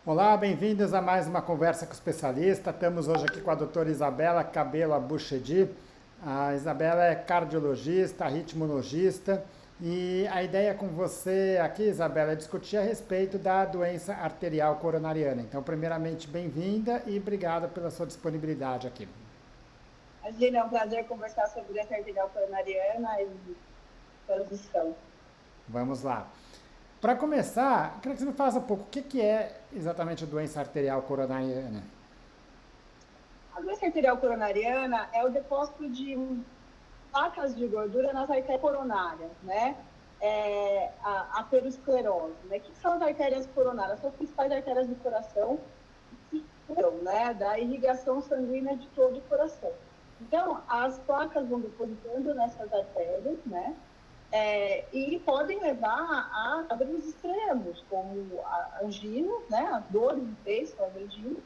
Olá, bem-vindos a mais uma conversa com o especialista. Estamos hoje aqui com a doutora Isabela Cabelo Abuchedi. A Isabela é cardiologista, ritmologista e a ideia com você aqui, Isabela, é discutir a respeito da doença arterial coronariana. Então, primeiramente, bem-vinda e obrigado pela sua disponibilidade aqui. Imagina, é um prazer conversar sobre a arterial coronariana e transição. Vamos lá. Para começar, queria que você me falasse um pouco o que é exatamente a doença arterial coronariana. A doença arterial coronariana é o depósito de placas de gordura nas artérias coronárias, né? A aterosclerose, né? O que são as artérias coronárias? São as principais artérias do coração que cuidam, né, da irrigação sanguínea de todo o coração. Então, as placas vão depositando nessas artérias, né? E podem levar a quadros extremos, como a angina, né, as dores no peito, a angina,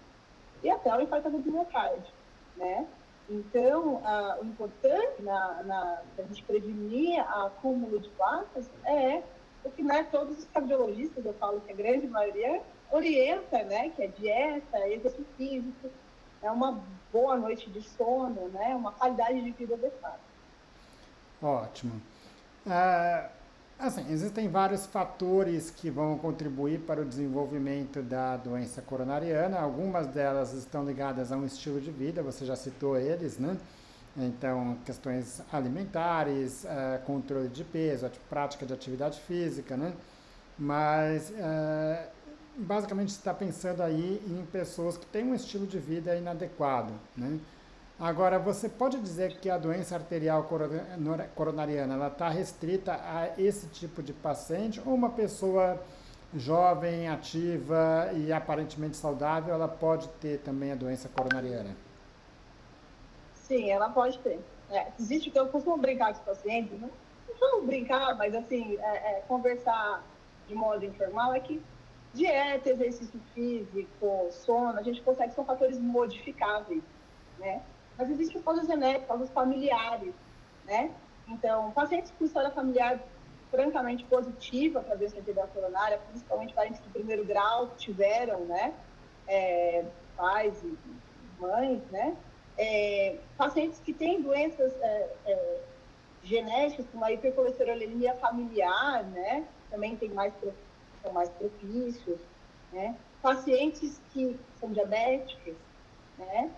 e até o infarto do miocárdio, né? Então, o importante para a gente prevenir o acúmulo de placas é o que, né, todos os cardiologistas, eu falo que a grande maioria, orienta, né, que é dieta, exercício físico, é uma boa noite de sono, né, uma qualidade de vida adequada. Ótimo. Ah, assim, existem vários fatores que vão contribuir para o desenvolvimento da doença coronariana. Algumas delas estão ligadas a um estilo de vida, você já citou eles, né? Então, questões alimentares, controle de peso, prática de atividade física, né? Mas, basicamente, você está pensando aí em pessoas que têm um estilo de vida inadequado, né? Agora, você pode dizer que a doença arterial coronariana ela está restrita a esse tipo de paciente ou uma pessoa jovem, ativa e aparentemente saudável, ela pode ter também a doença coronariana? Sim, ela pode ter. Existe o que eu costumo brincar com os pacientes, não vamos brincar, mas assim, conversar de modo informal é que dieta, exercício físico, sono, a gente consegue, são fatores modificáveis, né? Mas existe causas genéticas, causas familiares, né? Então, pacientes com história familiar francamente positiva para a doença arterial coronária, principalmente parentes de primeiro grau que tiveram, né? Pais e mães, né? Pacientes que têm doenças genéticas, como a hipercolesterolemia familiar, né? Também são mais propícios, né? Pacientes que são diabéticos, né?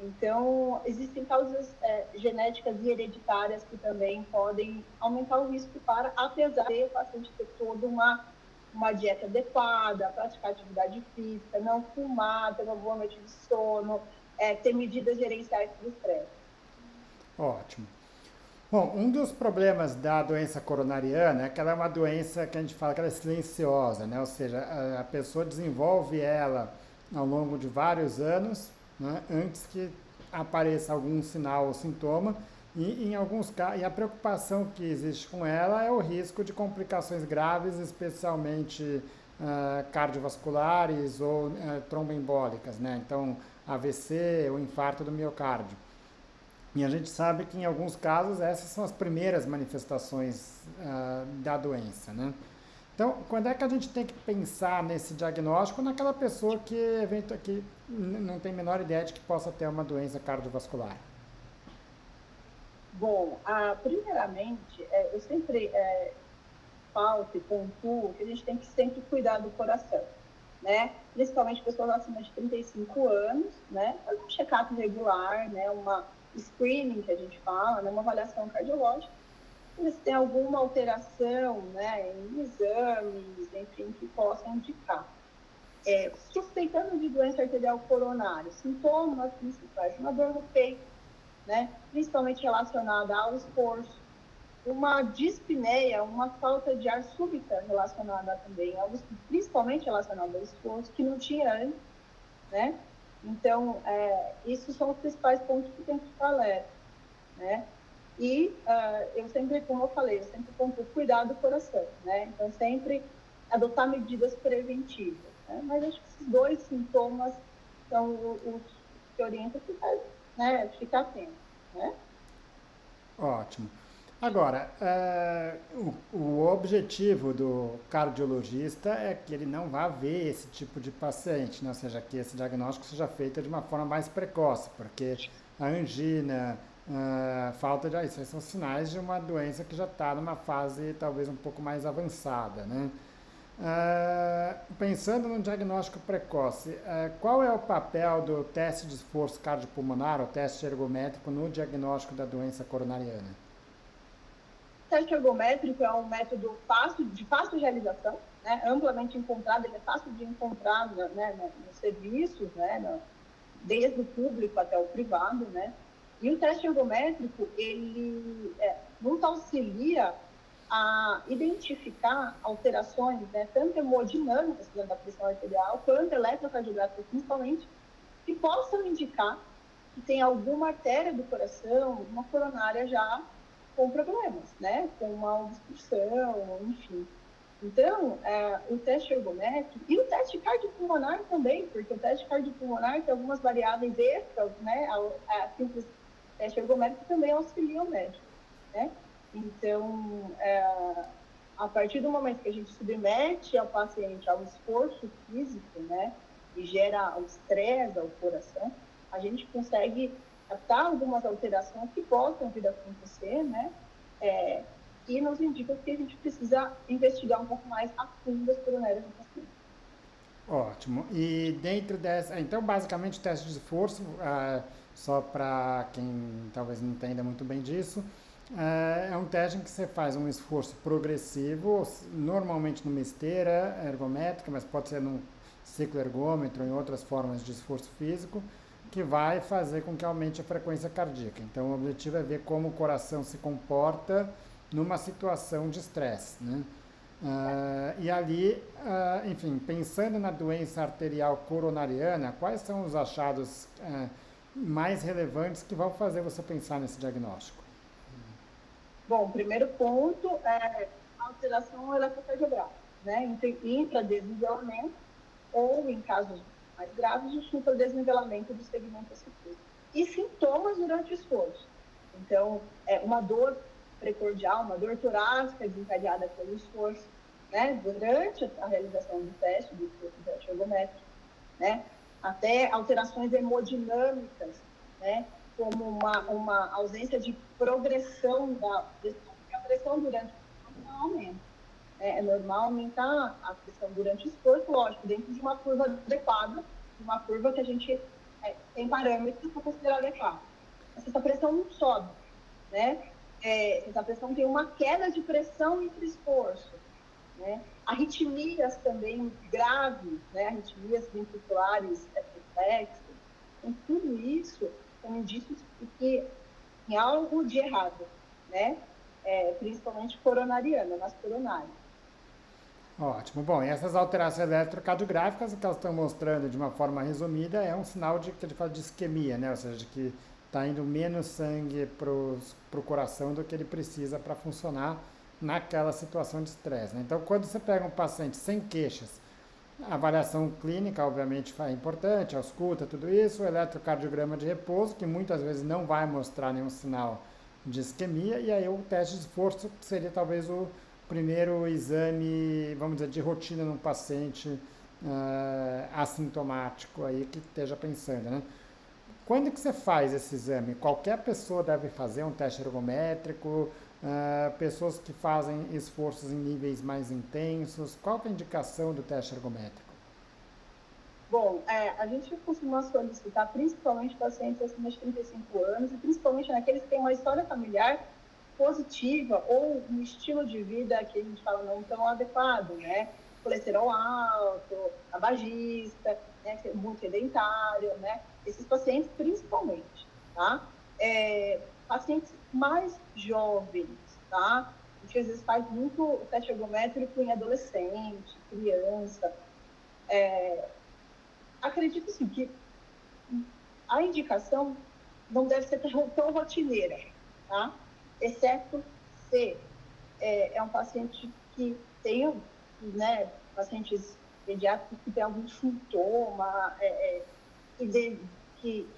Então, existem causas genéticas e hereditárias que também podem aumentar o risco apesar de o paciente ter toda uma dieta adequada, praticar atividade física, não fumar, ter uma boa noite de sono, ter medidas gerenciais para o estresse. Ótimo. Bom, um dos problemas da doença coronariana é que ela é uma doença que a gente fala que ela é silenciosa, né? Ou seja, a pessoa desenvolve ela ao longo de vários anos, né? Antes que apareça algum sinal ou sintoma. E em alguns casos, e a preocupação que existe com ela é o risco de complicações graves, especialmente cardiovasculares ou tromboembólicas, né? Então, AVC, o infarto do miocárdio. E a gente sabe que em alguns casos essas são as primeiras manifestações da doença, né? Então, quando é que a gente tem que pensar nesse diagnóstico naquela pessoa que não tem a menor ideia de que possa ter uma doença cardiovascular? Bom, primeiramente, eu sempre pauta e pontuo que a gente tem que sempre cuidar do coração, né? Principalmente pessoas acima de 35 anos, né? Fazer um check-up regular, né? Uma screening, que a gente fala, né? Uma avaliação cardiológica, se tem alguma alteração, né? Em exames, enfim, que possam indicar. Suspeitando de doença arterial coronária, sintomas principais, uma dor no peito, né? Principalmente relacionada ao esforço, uma dispneia, uma falta de ar súbita relacionada também, principalmente relacionada ao esforço, que não tinha antes, né? Então, esses são os principais pontos que tem que ficar alerta, né? E eu sempre, como eu falei, eu sempre pontuo cuidar do coração, né? Então, sempre adotar medidas preventivas, né? Mas acho que esses dois sintomas são os que orientam a ficar, né? Ficar atento, né? Ótimo. Agora, o objetivo do cardiologista é que ele não vá ver esse tipo de paciente, né? Ou seja, que esse diagnóstico seja feito de uma forma mais precoce, porque a angina, falta de ar, isso aí são sinais de uma doença que já está numa fase talvez um pouco mais avançada, né? Pensando no diagnóstico precoce, qual é o papel do teste de esforço cardiopulmonar, ou teste ergométrico, no diagnóstico da doença coronariana? O teste ergométrico é um método de fácil realização, né, amplamente encontrado, ele é fácil de encontrar, né, nos serviços, né, desde o público até o privado, né? E o teste ergométrico, ele nos auxilia a identificar alterações, né, tanto hemodinâmicas, por exemplo, da pressão arterial, quanto eletrocardiográficas, principalmente, que possam indicar que tem alguma artéria do coração, uma coronária já com problemas, né, com uma obstrução, enfim. Então, o teste ergométrico e o teste cardiopulmonar também, porque o teste cardiopulmonar tem algumas variáveis extras, né? A simples teste ergométrico também auxilia o médico, né? Então, a partir do momento que a gente submete ao paciente ao esforço físico, né? E gera o estresse ao coração, a gente consegue captar algumas alterações que possam vir a acontecer, né? E nos indica que a gente precisa investigar um pouco mais a fundo as coronárias do paciente. Ótimo. E dentro dessa. Então, basicamente, o teste de esforço, só para quem talvez não entenda muito bem disso, é um teste em que você faz um esforço progressivo, normalmente numa esteira ergométrica, mas pode ser num ciclo ergômetro, em outras formas de esforço físico, que vai fazer com que aumente a frequência cardíaca. Então, o objetivo é ver como o coração se comporta numa situação de estresse, né? E ali, enfim, pensando na doença arterial coronariana, quais são os achados mais relevantes que vão fazer você pensar nesse diagnóstico? Bom, o primeiro ponto é a alteração eletrocardiográfica, né? Intradesnivelamento ou, em casos mais graves, o supradesnivelamento do segmento acefísico. E sintomas durante o esforço. Então, uma dor precordial, uma dor torácica desencadeada pelo esforço, né, durante a realização do teste ergométrico, né, até alterações hemodinâmicas, né, como uma ausência de progressão da pressão, porque a pressão durante o esforço não aumenta. É normal aumentar a pressão durante o esforço, lógico, dentro de uma curva adequada, uma curva que a gente tem parâmetros para considerar adequada. Mas essa pressão não sobe, né? Essa pressão tem uma queda de pressão entre esforço, né? Arritmias também graves, né? Arritmias ventriculares complexas. Então, tudo isso são indícios de que tem algo de errado, né? Principalmente coronariana, nas coronárias. Ótimo. Bom, e essas alterações eletrocardiográficas que elas estão mostrando de uma forma resumida é um sinal de que ele fala de isquemia, né? Ou seja, de que está indo menos sangue para o coração do que ele precisa para funcionar naquela situação de estresse, né? Então, quando você pega um paciente sem queixas, a avaliação clínica, obviamente, é importante, a ausculta, tudo isso, o eletrocardiograma de repouso, que muitas vezes não vai mostrar nenhum sinal de isquemia, e aí o teste de esforço seria talvez o primeiro exame, vamos dizer, de rotina num paciente assintomático aí que esteja pensando, né? Quando que você faz esse exame? Qualquer pessoa deve fazer um teste ergométrico, pessoas que fazem esforços em níveis mais intensos, qual que é a indicação do teste ergométrico? Bom, a gente costuma solicitar principalmente pacientes acima de 35 anos e principalmente naqueles que têm uma história familiar positiva ou um estilo de vida que a gente fala não tão adequado, né? Colesterol alto, tabagista, né? Muito sedentário, né? Esses pacientes principalmente, tá? Pacientes mais jovens, tá? A gente às vezes faz muito teste ergométrico em adolescente, criança. Acredito sim que a indicação não deve ser tão rotineira, tá? Exceto se é um paciente que tem, né, pacientes pediátricos que tem algum sintoma que que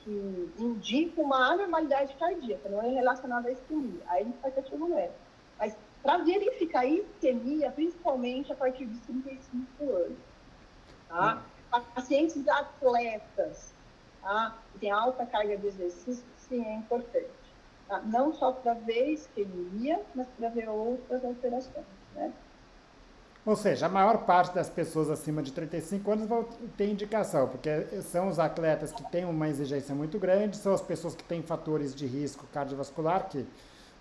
indica uma anormalidade cardíaca, não é relacionada à isquemia. Aí a gente faz ativométrico. Mas para verificar a isquemia, principalmente a partir dos 35 anos. Tá? Pacientes atletas, tá? Que tem alta carga de exercício, sim, é importante. Tá? Não só para ver isquemia, mas para ver outras alterações, né? Ou seja, a maior parte das pessoas acima de 35 anos vão ter indicação, porque são os atletas que têm uma exigência muito grande, são as pessoas que têm fatores de risco cardiovascular, que,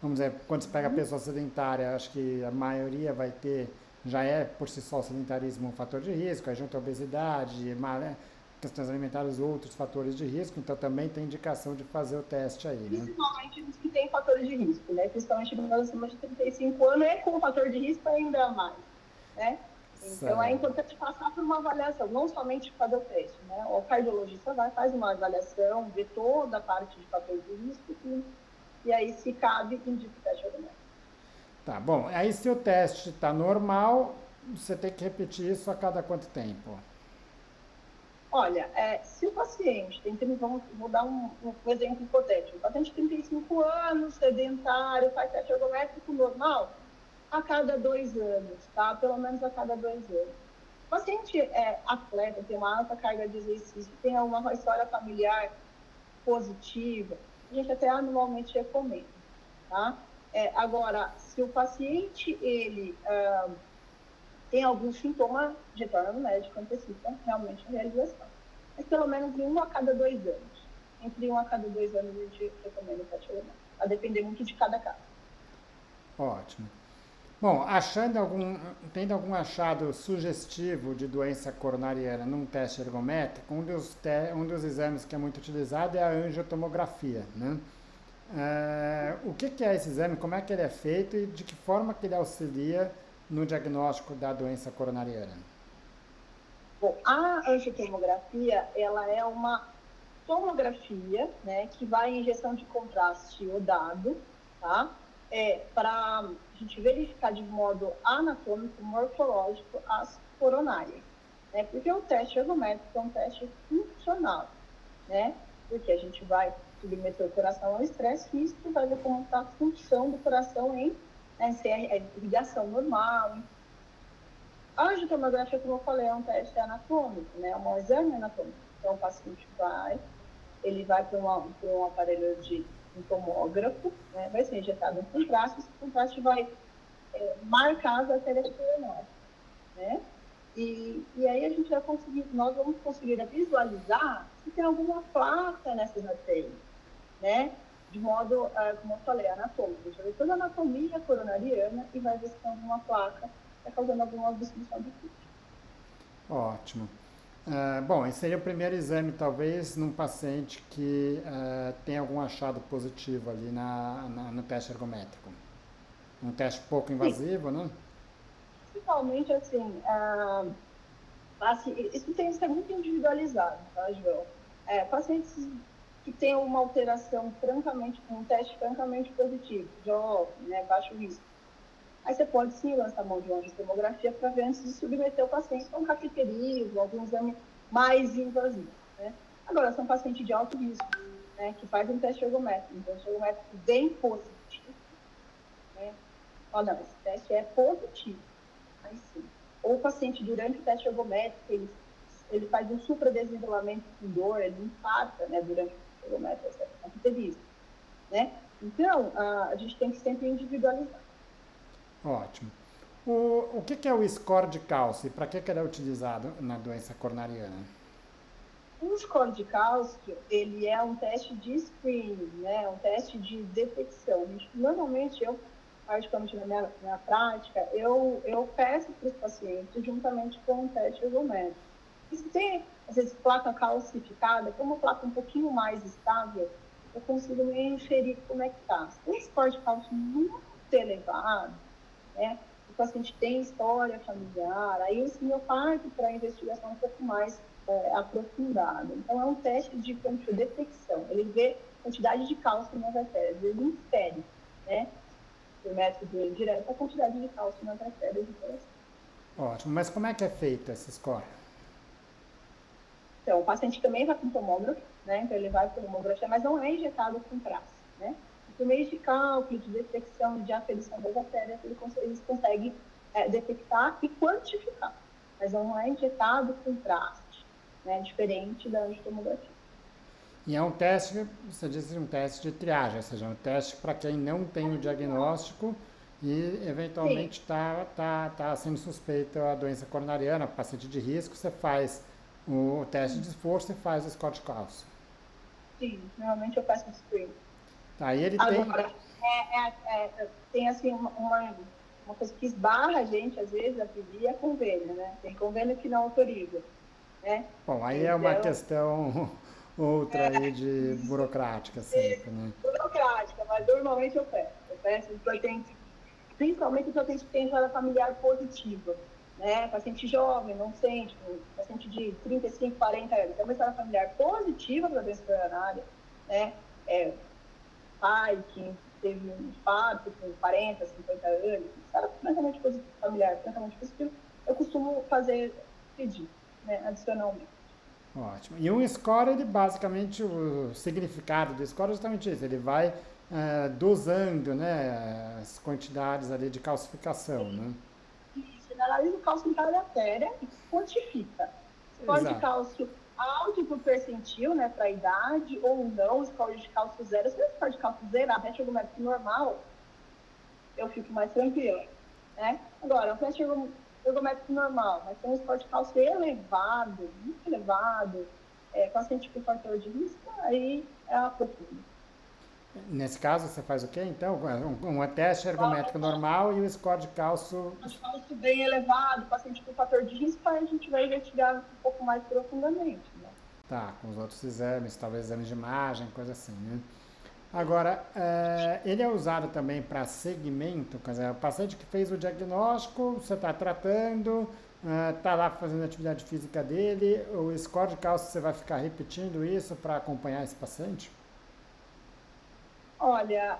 vamos dizer, quando se pega a pessoa sedentária, acho que a maioria vai ter, já é por si só o sedentarismo um fator de risco, aí junto à obesidade, questões alimentares, outros fatores de risco, então também tem indicação de fazer o teste aí, né? Principalmente os que têm fatores de risco, né? Principalmente nós acima de 35 anos, é com fator de risco ainda mais, né? Então, é importante passar por uma avaliação, não somente fazer o teste, né? O cardiologista faz uma avaliação, vê toda a parte de fator de risco e aí, se cabe, indica o teste hormonal. Tá bom. Aí, se o teste está normal, você tem que repetir isso a cada quanto tempo? Olha, se o paciente vou dar um exemplo hipotético, o paciente de 35 anos, sedentário, faz teste ergométrico normal, a cada 2 anos, tá? Pelo menos a cada 2 anos. O paciente atleta, tem uma alta carga de exercício, tem uma história familiar positiva, a gente até anualmente recomenda, tá? Agora, se o paciente, ele tem algum sintoma, retorna no médico, antecipa realmente a realização. Mas pelo menos em 1 a cada 2 anos. Entre 1 a cada 2 anos a gente recomenda o teste hormonal. A depender muito de cada caso. Ótimo. Bom, tendo algum achado sugestivo de doença coronariana num teste ergométrico, um dos exames que é muito utilizado é a angiotomografia, né? O que é esse exame, como é que ele é feito e de que forma que ele auxilia no diagnóstico da doença coronariana? Bom, a angiotomografia, ela é uma tomografia, né, que vai em injeção de contraste iodado, tá? Para a gente verificar de modo anatômico, morfológico, as coronárias, né? Porque o teste ergométrico é um teste funcional, né? Porque a gente vai submeter o coração ao estresse físico e vai ver como está a função do coração se é ligação normal. A angiotomografia, como eu falei, é um teste anatômico, né? É um exame anatômico. Então, o paciente ele vai para um aparelho de um tomógrafo, né? Vai ser injetado um contraste, esse contraste vai marcar as artérias coronárias, né? E aí nós vamos conseguir visualizar se tem alguma placa nessas artérias, né? De modo, como eu falei, anatômico. A gente vai ver toda a anatomia coronariana e vai ver se tem alguma placa que está causando alguma obstrução de fluxo. Ótimo. Bom, esse seria o primeiro exame, talvez, num paciente que tem algum achado positivo ali no teste ergométrico. Um teste pouco invasivo, né? Principalmente, assim, isso tem que ser muito individualizado, tá, João? Pacientes que têm uma alteração um teste francamente positivo, né, baixo risco. Aí você pode sim lançar a mão de uma tomografia para ver antes de submeter o paciente a um cateterismo, algum exame mais invasivo, né? Agora, são pacientes de alto risco, né, que fazem um teste ergométrico, então o teste ergométrico bem positivo, né? Não, esse teste é positivo, aí sim. Ou o paciente, durante o teste ergométrico, ele faz um supradesisolamento com dor, ele infarta, né, durante o teste ergométrico, esse é cateterismo, né? Então, a gente tem que sempre individualizar. Ótimo. O que é o score de cálcio e para que ele é utilizado na doença coronariana? O score de cálcio, ele é um teste de screening, né? Um teste de detecção. Normalmente, particularmente na minha prática, eu peço para os pacientes juntamente com um teste ergométrico. E se tem, às vezes, placa calcificada, que é uma placa um pouquinho mais estável, eu consigo me inferir como é que está. Se tem score de cálcio muito elevado, né? O paciente tem história familiar, aí sim eu parto para a investigação um pouco mais aprofundada. Então, é um teste de detecção. Ele vê a quantidade de cálcio nas artérias, ele infere, né, por método indireto, a quantidade de cálcio nas artérias do coração. Ótimo, mas como é que é feito esse score? Então, o paciente também vai com tomógrafo, né? Então, ele vai para tomografia, mas não é injetado com traço, né? Por meio de cálculo, de detecção, de aferição das artérias, eles conseguem detectar e quantificar, mas não é injetado com traço, né? Diferente da angiotomografia. E é um teste, você disse um teste de triagem, ou seja, um teste para quem não tem o diagnóstico e Sim, eventualmente tá sendo suspeito a doença coronariana, paciente de risco, você faz o teste de esforço e faz o score de cálcio. sim, normalmente eu faço screen. Aí ele tem. Agora, tem assim uma coisa que esbarra a gente, às vezes, a pedir é convênio, né? Tem convênio que não autoriza, né? Bom, aí é uma Então, questão outra aí de isso burocrática sempre, né? burocrática, mas normalmente eu peço. Eu peço paciente, principalmente o paciente que tem história familiar positiva, né? Paciente jovem, não sente, paciente de 35, 40 anos, tem uma história familiar positiva para a doença coronária, né? Pai que teve um infarto com 40, 50 anos, história francamente positivo, familiar, francamente positivo, eu costumo pedir, né, adicionalmente. Ótimo. E um score, ele basicamente, o significado do score é justamente isso, ele vai dosando, né, as quantidades ali de calcificação, né? Isso, analisa o cálcio em cada artéria e quantifica. Score de Exato. cálcio alto por percentil, né, para a idade, ou não, score de cálcio zero. Se o score de cálcio zero, a ergométrica normal, eu fico mais tranquila, né? Agora, o ergométrico normal, mas tem um score de cálcio elevado, muito elevado, paciente com fator de risco, aí é a procura. Nesse caso, você faz o quê, então? Um teste ergométrico normal e o score de cálcio. Nós cálcio bem elevado, paciente com fator de risco, aí a gente vai investigar um pouco mais profundamente, né? Tá, com os outros exames, talvez exames de imagem, coisa assim, né? Agora, ele é usado também para segmento, quer dizer, o paciente que fez o diagnóstico, você está tratando, está lá fazendo a atividade física dele, o score de cálcio você vai ficar repetindo isso para acompanhar esse paciente? Olha,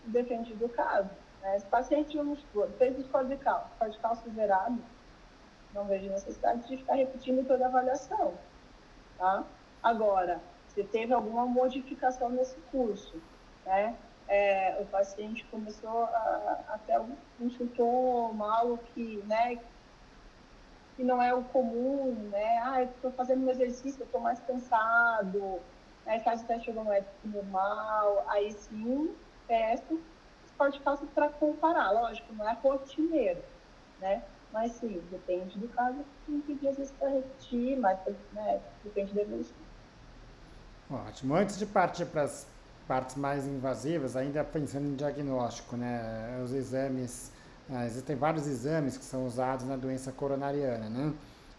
depende do caso, né? Se o paciente, vamos supor, fez o score de cálcio zerado, não vejo necessidade de ficar repetindo toda a avaliação, tá? Agora, se teve alguma modificação nesse curso, né? O paciente começou a ter um sintoma, algo que, né, que não é o comum, né? Ah, eu estou fazendo um exercício, eu estou mais cansado, né? Faz o teste ergométrico normal, aí sim, peço esporte cálcio para comparar. Lógico, não é rotineiro, né? Mas sim, depende do caso, tem que pedir às vezes para repetir, mas né, depende da evolução. Ótimo. Antes de partir para as partes mais invasivas, ainda pensando em diagnóstico, né? Os exames, existem vários exames que são usados na doença coronariana, né?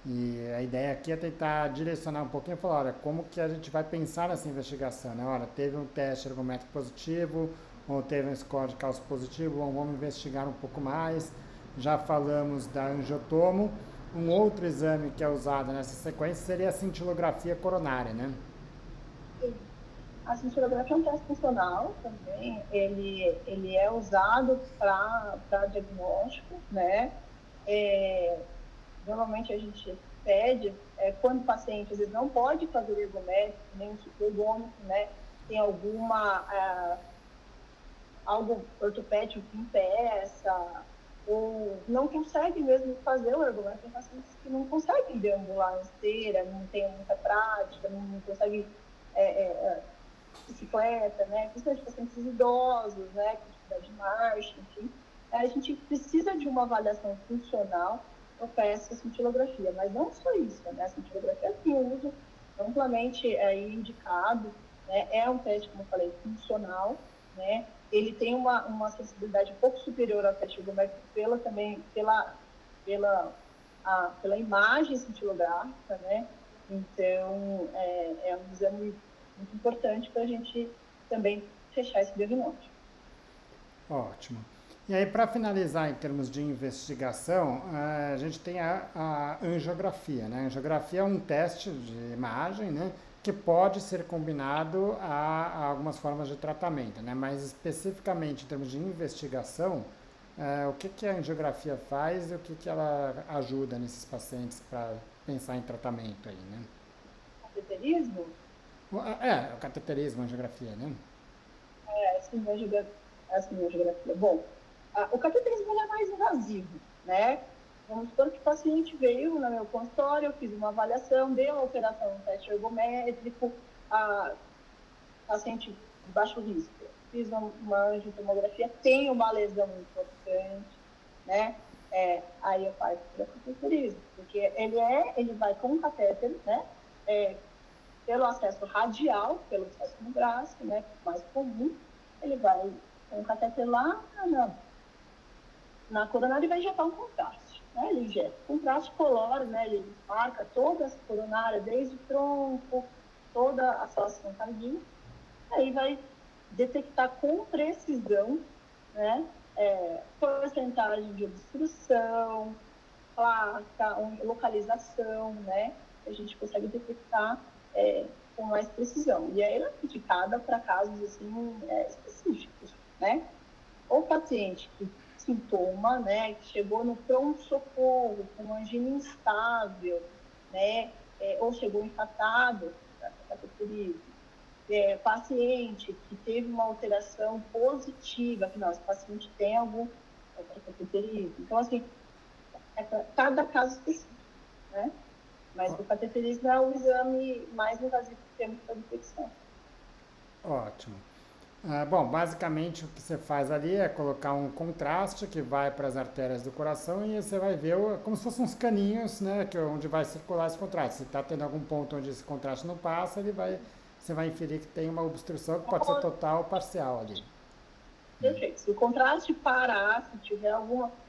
E a ideia aqui é tentar direcionar um pouquinho e falar, olha, como que a gente vai pensar nessa investigação, né? Olha, teve um teste ergométrico positivo, ou teve um score de cálcio positivo, ou vamos investigar um pouco mais. Já falamos da angiotomo. Um outro exame que é usado nessa sequência seria a cintilografia coronária, né? A cintilografia é um teste funcional também, ele é usado para diagnóstico, né? Normalmente a gente pede, quando o paciente às vezes não pode fazer o ergométrico, nem o supraergômetro, né? Tem algo ortopédico que impeça, ou não consegue mesmo fazer o ergométrico. Tem pacientes que não conseguem deambular na esteira, não tem muita prática, não conseguem bicicleta, né? Principalmente pacientes idosos, né? Com dificuldade de marcha, enfim. A gente precisa de uma avaliação funcional, eu peço a cintilografia, mas não só isso, né? A cintilografia tem uso amplamente indicado, né? É um teste, como eu falei, funcional, né? Ele tem uma sensibilidade um pouco superior ao teste ergométrico pela imagem cintilográfica, né? Então, é um exame muito importante para a gente também fechar esse diagnóstico. Ótimo. E aí, para finalizar, em termos de investigação, a gente tem a angiografia, né? A angiografia é um teste de imagem, né? Que pode ser combinado a algumas formas de tratamento, né? Mas especificamente em termos de investigação, o que a angiografia faz e o que ela ajuda nesses pacientes para pensar em tratamento aí, né? cateterismo, O cateterismo, a angiografia, né? essa angiografia. Bom, o cateterismo ele é mais invasivo, né? Vamos supor que o paciente veio no meu consultório, eu fiz uma avaliação, dei uma alteração no teste ergométrico, a paciente de baixo risco, fiz uma angiotomografia, tem uma lesão importante, né? Aí eu faço o cateterismo, porque ele vai com o catéter, né? Pelo acesso radial, pelo acesso no braço, né? Mais comum, ele vai com o catéter lá na coronária e vai injetar um contraste, né? Ele injeta contraste color, né? Ele marca toda a coronária, desde o tronco, toda a salação cardíaca, aí vai detectar com precisão, né? Porcentagem de obstrução, placa, localização, né? A gente consegue detectar com mais precisão. E ela é indicada para casos assim, específicos, né? O paciente que sintoma, né, que chegou no pronto-socorro com angina instável, né, ou chegou infartado, cateterismo, paciente que teve uma alteração positiva, que esse paciente tem algum cateterismo. Então, assim, cada caso específico, né? Mas o cateterismo é o exame mais invasivo que temos para detecção. Ótimo. Bom, basicamente o que você faz ali é colocar um contraste que vai para as artérias do coração e você vai ver como se fossem uns caninhos, né, onde vai circular esse contraste. Se está tendo algum ponto onde esse contraste não passa, você vai inferir que tem uma obstrução que pode ser total ou parcial ali. Perfeito. Se o contraste parar, se tiver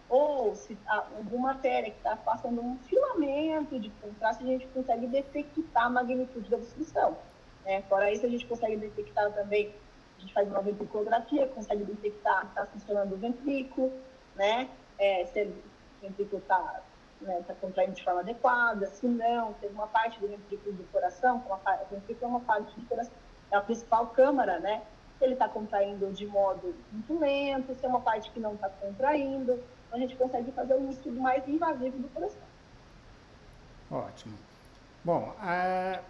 ou se alguma artéria que está passando um filamento de contraste, a gente consegue detectar a magnitude da obstrução. Né? Fora isso, a gente consegue detectar também, a gente faz uma ventriculografia, consegue detectar se está funcionando o ventrículo, né? Se o ventrículo está contraindo de forma adequada, se não, tem uma parte do ventrículo do coração, o ventrículo é uma parte do coração, é a principal câmara, né? Se ele está contraindo de modo muito lento, se é uma parte que não está contraindo, então a gente consegue fazer um estudo mais invasivo do coração. Ótimo. Bom,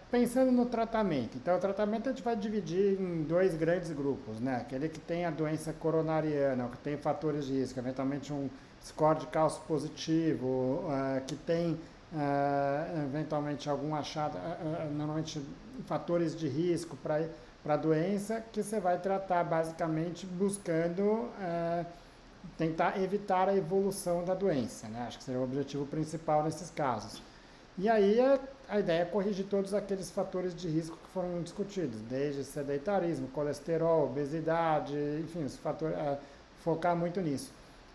pensando no tratamento, então o tratamento a gente vai dividir em dois grandes grupos, né? Aquele que tem a doença coronariana, que tem fatores de risco, eventualmente um score de cálcio positivo, que tem eventualmente algum achado, normalmente fatores de risco para a doença, que você vai tratar basicamente buscando tentar evitar a evolução da doença, né? Acho que seria o objetivo principal nesses casos. E aí a ideia é corrigir todos aqueles fatores de risco que foram discutidos, desde sedentarismo, colesterol, obesidade, enfim, os fatores, focar muito nisso.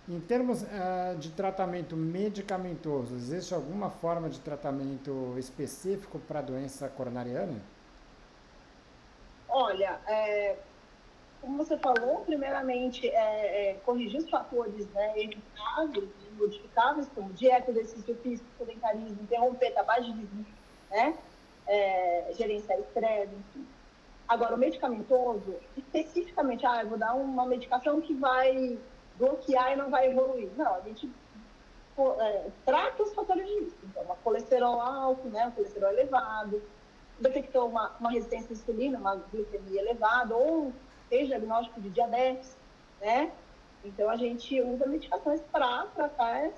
Em termos de tratamento medicamentoso, existe alguma forma de tratamento específico para a doença coronariana? Olha, como você falou, primeiramente, corrigir os fatores, né, evitáveis, modificáveis, como dieta, exercício físico, sedentarismo, interromper tabagismo, né, gerenciar estresse, enfim. Agora, o medicamentoso, especificamente, eu vou dar uma medicação que vai bloquear e não vai evoluir. Não, a gente trata os fatores de risco. Então, uma colesterol alto, né, um colesterol elevado, detectou uma resistência à insulina, uma glicemia elevada, ou fez diagnóstico de diabetes, né? Então, a gente usa medicações para tratar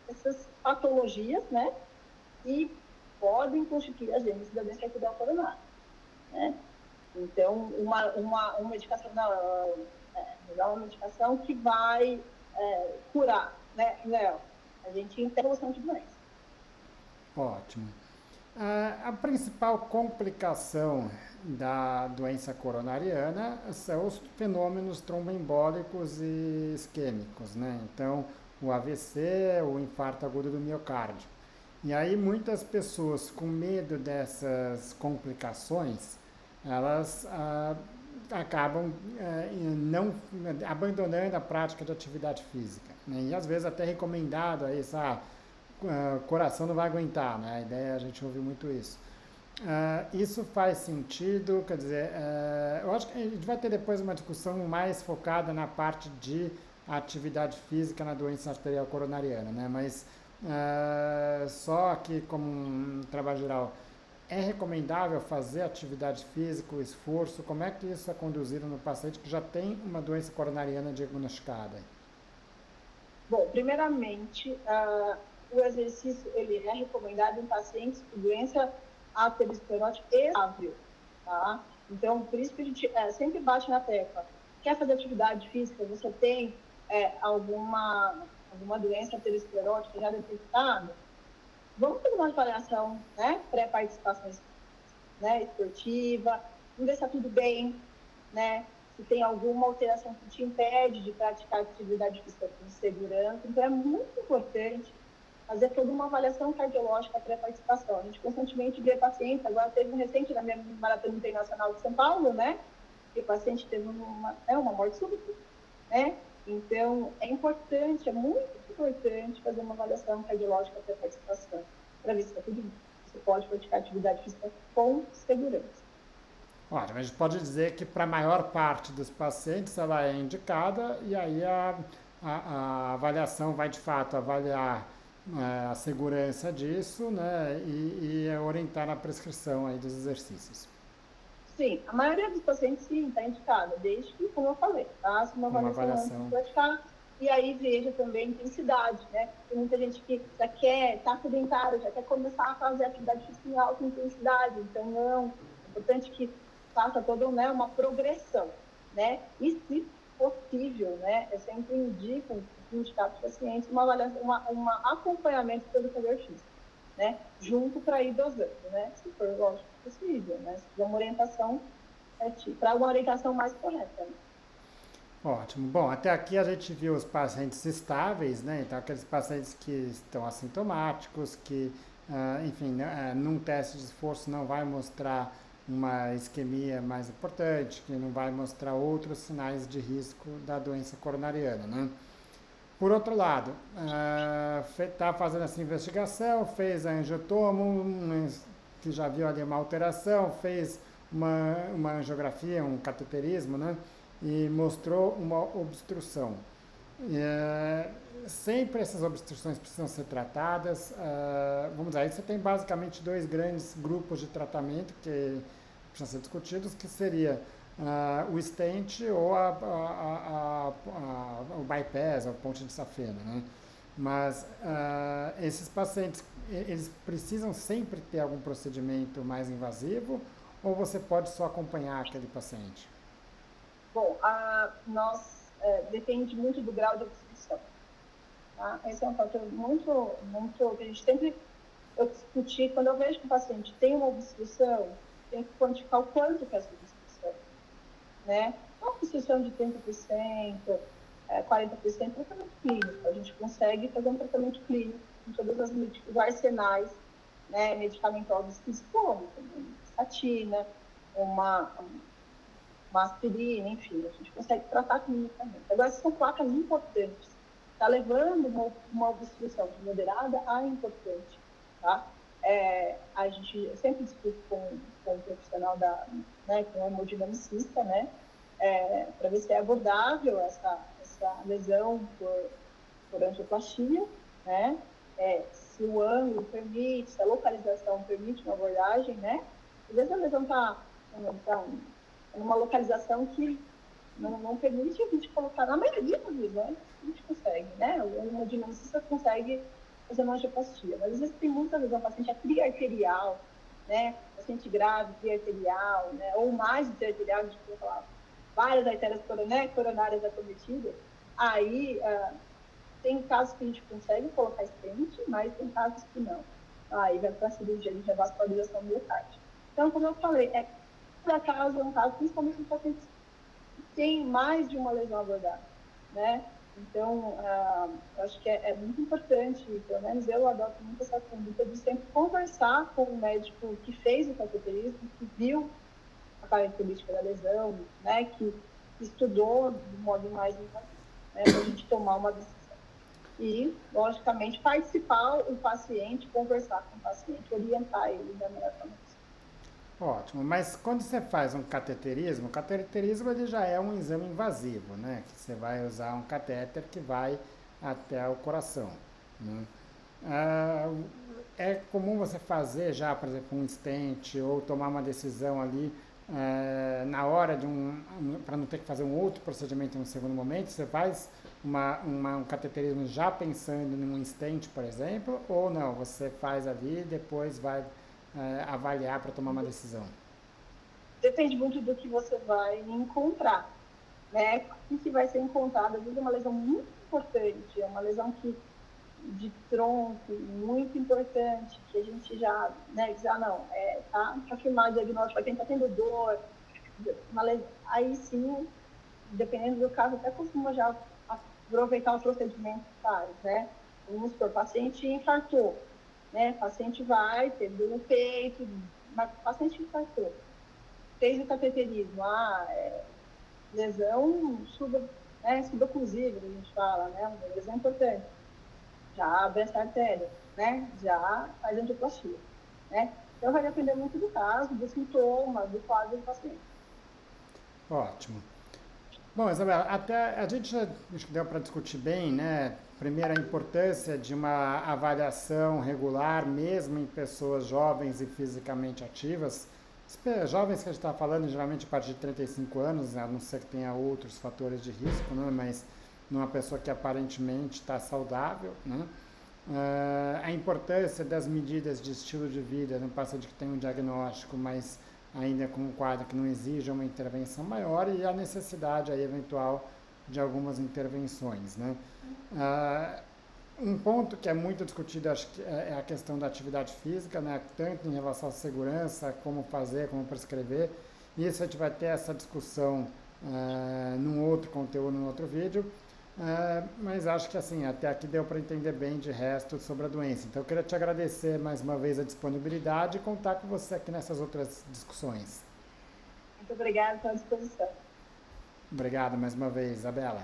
essas patologias, né? E podem constituir a gênese da doença arterial coronária, né? Então, uma medicação, uma medicação que vai curar, né? Não, a gente tem evolução de doença. Ótimo. A principal complicação da doença coronariana são os fenômenos tromboembólicos e isquêmicos, né? Então, o AVC, o infarto agudo do miocárdio. E aí muitas pessoas com medo dessas complicações, elas acabam não abandonando a prática de atividade física, né? E às vezes até recomendado aí, o coração não vai aguentar, né? A ideia, a gente ouve muito isso. Isso faz sentido, quer dizer, eu acho que a gente vai ter depois uma discussão mais focada na parte de atividade física na doença arterial coronariana, né? Mas só aqui como um trabalho geral, é recomendável fazer atividade física, o esforço? Como é que isso é conduzido no paciente que já tem uma doença coronariana diagnosticada? Bom, primeiramente, o exercício ele é recomendado em pacientes com doença aterosclerótica estável, tá? Então, por isso que a gente sempre bate na tecla. Quer fazer atividade física? Você tem alguma doença aterosclerótica já detectada? Vamos fazer uma avaliação, né? Pré-participação, né, esportiva, vamos ver se está tudo bem, né? Se tem alguma alteração que te impede de praticar atividade física com segurança. Então, é muito importante fazer toda uma avaliação cardiológica pré-participação. A gente constantemente vê pacientes, agora teve um recente na minha Maratona Internacional de São Paulo, né? Que o paciente teve uma morte súbita, né? Então, é importante, é muito importante fazer uma avaliação cardiológica pré-participação, para ver se está tudo bem. Você pode praticar atividade física com segurança. Ótimo, a gente pode dizer que para a maior parte dos pacientes ela é indicada e aí a avaliação vai de fato avaliar a segurança disso, né, e orientar na prescrição aí dos exercícios. Sim, a maioria dos pacientes, sim, está indicada, desde que, como eu falei, faça uma avaliação antes de praticar e aí veja também a intensidade, né? Tem muita gente que já quer, está sedentário, já quer começar a fazer atividade física em alta intensidade, então não, é importante que faça toda, né, uma progressão, né? E se possível, né, eu sempre indico, indicar para os pacientes uma avaliação, um acompanhamento pelo educador físico, né? Junto para ir dosando, né? Se for, lógico, possível, né? Se tiver uma orientação, para uma orientação mais correta, né? Ótimo. Bom, até aqui a gente viu os pacientes estáveis, né? Então, aqueles pacientes que estão assintomáticos, que, enfim, num teste de esforço não vai mostrar uma isquemia mais importante, que não vai mostrar outros sinais de risco da doença coronariana, né? Por outro lado, está fazendo essa investigação, fez a angiotomo, que já viu ali uma alteração, fez uma angiografia, um cateterismo, né? E mostrou uma obstrução. Sempre essas obstruções precisam ser tratadas. Vamos dizer, aí você tem basicamente dois grandes grupos de tratamento que precisam ser discutidos, que seria o stent ou o bypass, a ponte de safena, né? Mas esses pacientes, eles precisam sempre ter algum procedimento mais invasivo ou você pode só acompanhar aquele paciente? Bom, depende muito do grau de obstrução. Tá? Esse é um fator muito que a gente sempre discutir. Quando eu vejo que o paciente tem uma obstrução, tem que quantificar o quanto que é essa obstrução, né? Uma obstrução de 30%, 40% é tratamento clínico. A gente consegue fazer um tratamento clínico com todos os arsenais, né, medicamentosos que expõem, como estatina, uma aspirina, enfim, a gente consegue tratar clinicamente. Agora, se são placas importantes, está levando uma obstrução de moderada a importante, tá? A gente sempre discute com o profissional né, com o hemodinamicista, né, para ver se é abordável essa lesão por angioplastia, né, se o ângulo permite, se a localização permite uma abordagem, né, às vezes a lesão está numa localização que não permite a gente colocar, na maioria das lesões, a gente consegue, né? O hemodinamicista consegue fazer uma angioplastia, mas às vezes tem muita lesão, paciente é triarterial, né? Paciente grave, triarterial, né? Ou mais de triarterial, a gente pode falar várias artérias coronárias acometidas. Aí, tem casos que a gente consegue colocar stent, mas tem casos que não. Aí vai para a cirurgia de revascularização do miocárdio. Então, como eu falei, cada caso é um caso, principalmente em pacientes que têm mais de uma lesão abordada, né? Então, eu acho que é muito importante, pelo menos eu adoto muito essa conduta de sempre conversar com o médico que fez o cateterismo, que viu a característica da lesão, né? Que estudou de modo mais invasivo, né? Para a gente tomar uma decisão. E, logicamente, participar o paciente, conversar com o paciente, orientar ele da melhor forma possível. Ótimo, mas quando você faz um cateterismo, o cateterismo ele já é um exame invasivo, né? Que você vai usar um catéter que vai até o coração, né? é comum você fazer já, por exemplo, um stent ou tomar uma decisão ali na hora para não ter que fazer um outro procedimento no segundo momento? Você faz um cateterismo já pensando num stent, por exemplo, ou não? Você faz ali e depois vai avaliar para tomar uma decisão? Depende muito do que você vai encontrar, né? O que vai ser encontrado, às vezes é uma lesão muito importante, é uma lesão de tronco muito importante, que a gente já, né, diz, não, tá, para afirmar o diagnóstico, para quem está tendo dor, aí sim, dependendo do caso, até costuma já aproveitar o procedimento que faz, né? Vamos supor, o paciente infartou, né? O paciente vai, teve dor no peito, mas o paciente infartou, fez o cateterismo, lesão suboclusiva, a gente fala, né? Uma lesão importante. Já abre essa artéria, né? Já faz angioplastia, né? Então, vai depender muito do caso, do sintoma, do quadro do paciente. Ótimo. Bom, Isabela, até a gente já acho que deu para discutir bem, né? Primeiro, a importância de uma avaliação regular, mesmo em pessoas jovens e fisicamente ativas. Jovens que a gente está falando, geralmente a partir de 35 anos, a não ser que tenha outros fatores de risco, né? Mas numa pessoa que aparentemente está saudável, né? A importância das medidas de estilo de vida no paciente que tem um diagnóstico, mas ainda com um quadro que não exige uma intervenção maior e a necessidade aí, eventual de algumas intervenções, né? Um ponto que é muito discutido, acho que é a questão da atividade física, né? Tanto em relação à segurança, como fazer, como prescrever. Isso a gente vai ter essa discussão num outro conteúdo, num outro vídeo. Mas acho que assim, até aqui deu para entender bem de resto sobre a doença. Então eu queria te agradecer mais uma vez a disponibilidade e contar com você aqui nessas outras discussões. Muito obrigada pela disposição. Obrigado mais uma vez, Isabela.